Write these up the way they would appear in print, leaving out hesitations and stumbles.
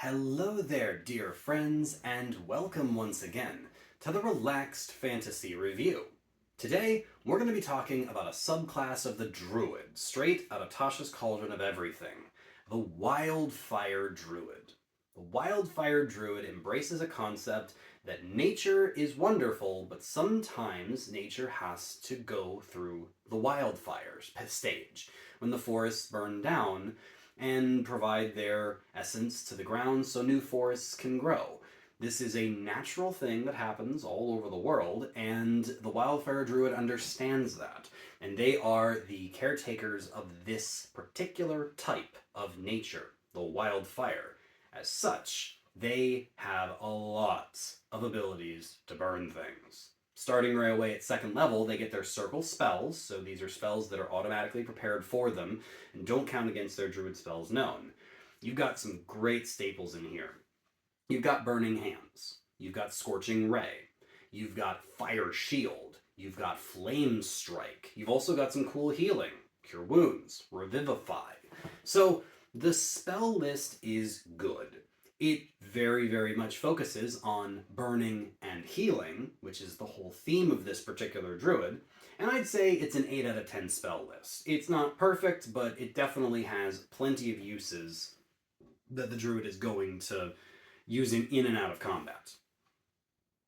Hello there, dear friends, and welcome once again to the Relaxed Fantasy Review. Today, we're going to be talking about a subclass of the Druid, straight out of Tasha's Cauldron of Everything, the Wildfire Druid. The Wildfire Druid embraces a concept that nature is wonderful, but sometimes nature has to go through the wildfires stage. When the forests burn down, and provide their essence to the ground so new forests can grow. This is a natural thing that happens all over the world, and the Wildfire Druid understands that. And they are the caretakers of this particular type of nature, the wildfire. As such, they have a lot of abilities to burn things. Starting right away at second level, they get their circle spells, so these are spells that are automatically prepared for them and don't count against their druid spells known. You've got some great staples in here. You've got Burning Hands, you've got Scorching Ray, you've got Fire Shield, you've got Flame Strike, you've also got some cool healing, Cure Wounds, Revivify. So the spell list is good. It very, very much focuses on burning and healing, which is the whole theme of this particular druid, and I'd say it's an 8 out of 10 spell list. It's not perfect, but it definitely has plenty of uses that the druid is going to use in and out of combat.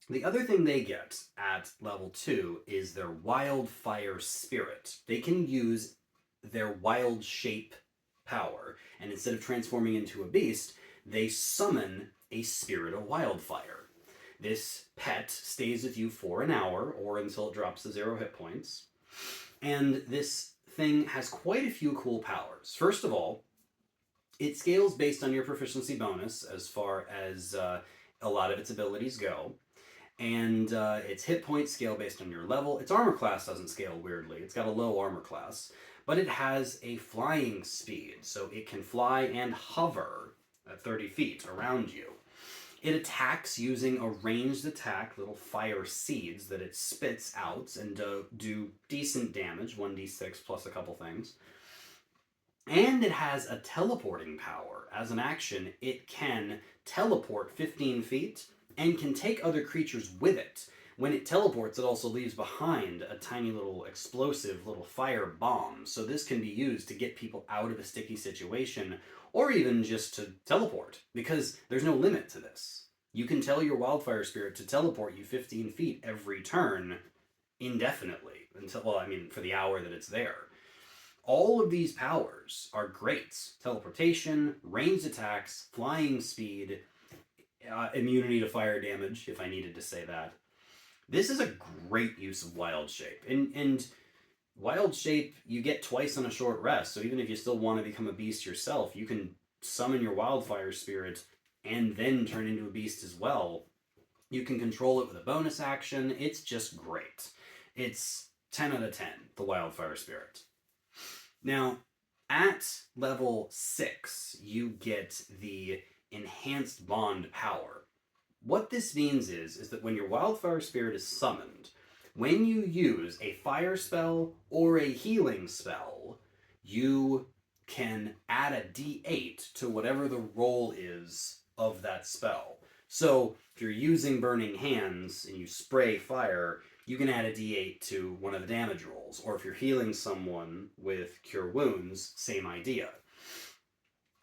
The other thing they get at level 2 is their Wildfire Spirit. They can use their wild shape power, and instead of transforming into a beast, they summon a Spirit of Wildfire. This pet stays with you for an hour, or until it drops to 0 hit points. And this thing has quite a few cool powers. First of all, it scales based on your proficiency bonus as far as a lot of its abilities go. And its hit points scale based on your level. Its armor class doesn't scale weirdly. It's got a low armor class. But it has a flying speed, so it can fly and hover at 30 feet around you. It attacks using a ranged attack, little fire seeds that it spits out and do decent damage, 1d6 plus a couple things. And it has a teleporting power. As an action, it can teleport 15 feet and can take other creatures with it. When it teleports, it also leaves behind a tiny little explosive little fire bomb. So this can be used to get people out of a sticky situation, or even just to teleport, because there's no limit to this. You can tell your Wildfire Spirit to teleport you 15 feet every turn indefinitely, until, well, I mean, for the hour that it's there. All of these powers are great. Teleportation, ranged attacks, flying speed, immunity to fire damage, if I needed to say that. This is a great use of Wild Shape. And Wild Shape you get twice on a short rest, so even if you still want to become a beast yourself, you can summon your Wildfire Spirit and then turn into a beast as well. You can control it with a bonus action. It's just great. It's 10 out of 10, the Wildfire Spirit. Now, at level 6, you get the Enhanced Bond power. What this means is that when your Wildfire Spirit is summoned, when you use a fire spell or a healing spell, you can add a d8 to whatever the roll is of that spell. So if you're using Burning Hands and you spray fire, you can add a d8 to one of the damage rolls. Or if you're healing someone with Cure Wounds, same idea.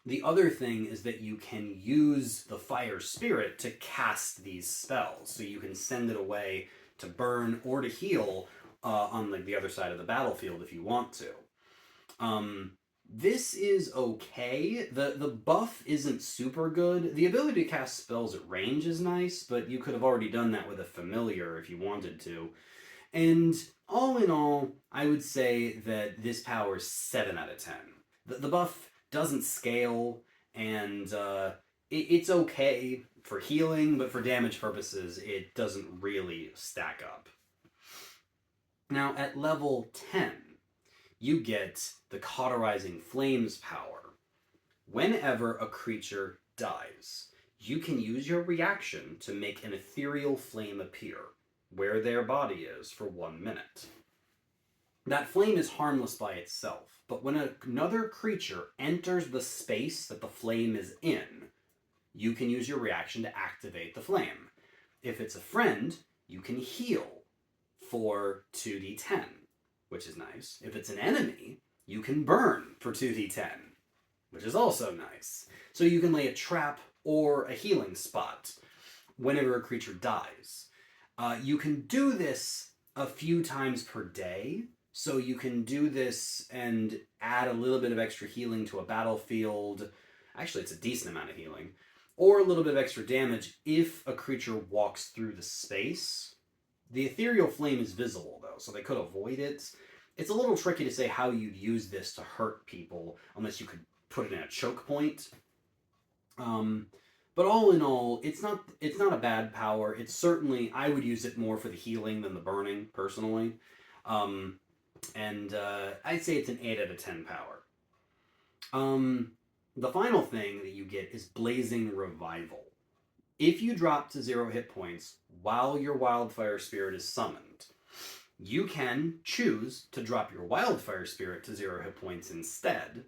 The other thing is that you can use the Fire Spirit to cast these spells. So you can send it away to burn or to heal on like the other side of the battlefield if you want to. This is okay. The buff isn't super good. The ability to cast spells at range is nice, but you could have already done that with a familiar if you wanted to. And all in all, I would say that this power is 7 out of 10. The buff doesn't scale, and it's okay for healing, but for damage purposes, it doesn't really stack up. Now, at level 10, you get the Cauterizing Flames power. Whenever a creature dies, you can use your reaction to make an ethereal flame appear where their body is for 1 minute. That flame is harmless by itself, but when another creature enters the space that the flame is in, you can use your reaction to activate the flame. If it's a friend, you can heal for 2d10, which is nice. If it's an enemy, you can burn for 2d10, which is also nice. So you can lay a trap or a healing spot whenever a creature dies. You can do this a few times per day, so you can do this and add a little bit of extra healing to a battlefield. Actually, it's a decent amount of healing. Or a little bit of extra damage if a creature walks through the space. The ethereal flame is visible, though, so they could avoid it. It's a little tricky to say how you'd use this to hurt people, unless you could put it in a choke point. But all in all, it's not a bad power. It's certainly, I would use it more for the healing than the burning, personally. I'd say it's an 8 out of 10 power. The final thing that you get is Blazing Revival. If you drop to 0 hit points while your Wildfire Spirit is summoned, you can choose to drop your Wildfire Spirit to 0 hit points instead,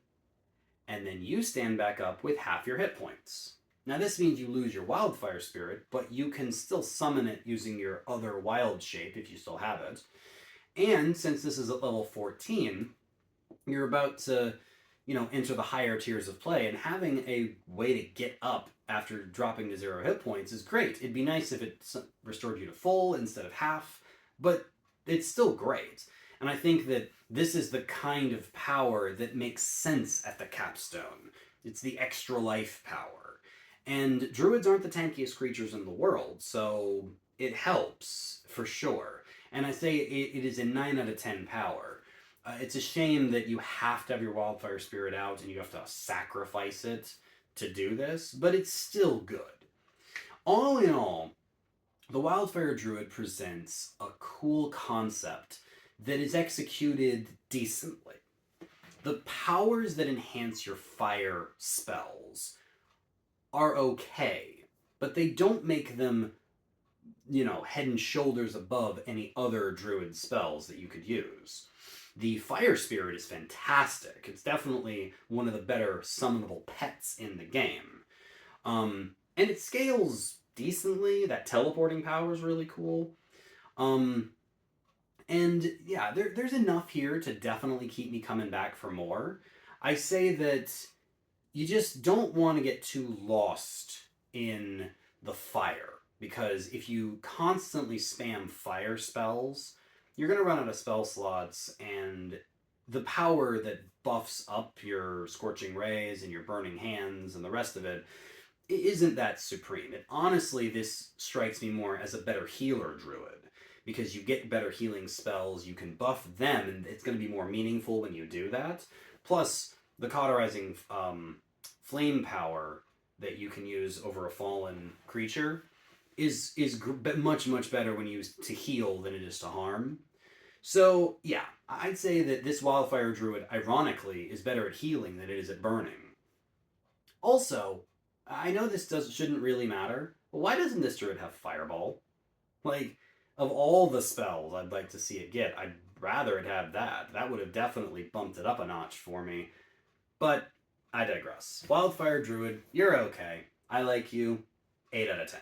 and then you stand back up with half your hit points. Now this means you lose your Wildfire Spirit, but you can still summon it using your other wild shape if you still have it. And since this is at level 14, you're about to, enter the higher tiers of play, and having a way to get up after dropping to 0 hit points is great. It'd be nice if it restored you to full instead of half, but it's still great. And I think that this is the kind of power that makes sense at the capstone. It's the extra life power. And druids aren't the tankiest creatures in the world, so it helps, for sure. And I say it is a 9 out of 10 power. It's a shame that you have to have your Wildfire Spirit out and you have to sacrifice it to do this, but it's still good. All in all, the Wildfire Druid presents a cool concept that is executed decently. The powers that enhance your fire spells are okay, but they don't make them, head and shoulders above any other druid spells that you could use. The Fire Spirit is fantastic. It's definitely one of the better summonable pets in the game. And it scales decently. That teleporting power is really cool. And yeah, there's enough here to definitely keep me coming back for more. I say that you just don't want to get too lost in the fire, because if you constantly spam fire spells, you're going to run out of spell slots, and the power that buffs up your Scorching Rays and your Burning Hands and the rest of it isn't that supreme. Honestly, this strikes me more as a better healer druid, because you get better healing spells, you can buff them, and it's going to be more meaningful when you do that. Plus, the cauterizing flame power that you can use over a fallen creature is much, much better when used to heal than it is to harm. So, yeah, I'd say that this Wildfire Druid, ironically, is better at healing than it is at burning. Also, I know this shouldn't really matter, but why doesn't this Druid have Fireball? Like, of all the spells I'd like to see it get, I'd rather it have that. That would have definitely bumped it up a notch for me. But I digress. Wildfire Druid, you're okay. I like you. 8 out of 10.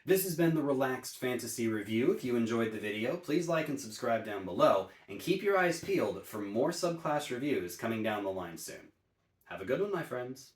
This has been the Relaxed Fantasy Review. If you enjoyed the video, please like and subscribe down below, and keep your eyes peeled for more subclass reviews coming down the line soon. Have a good one, my friends.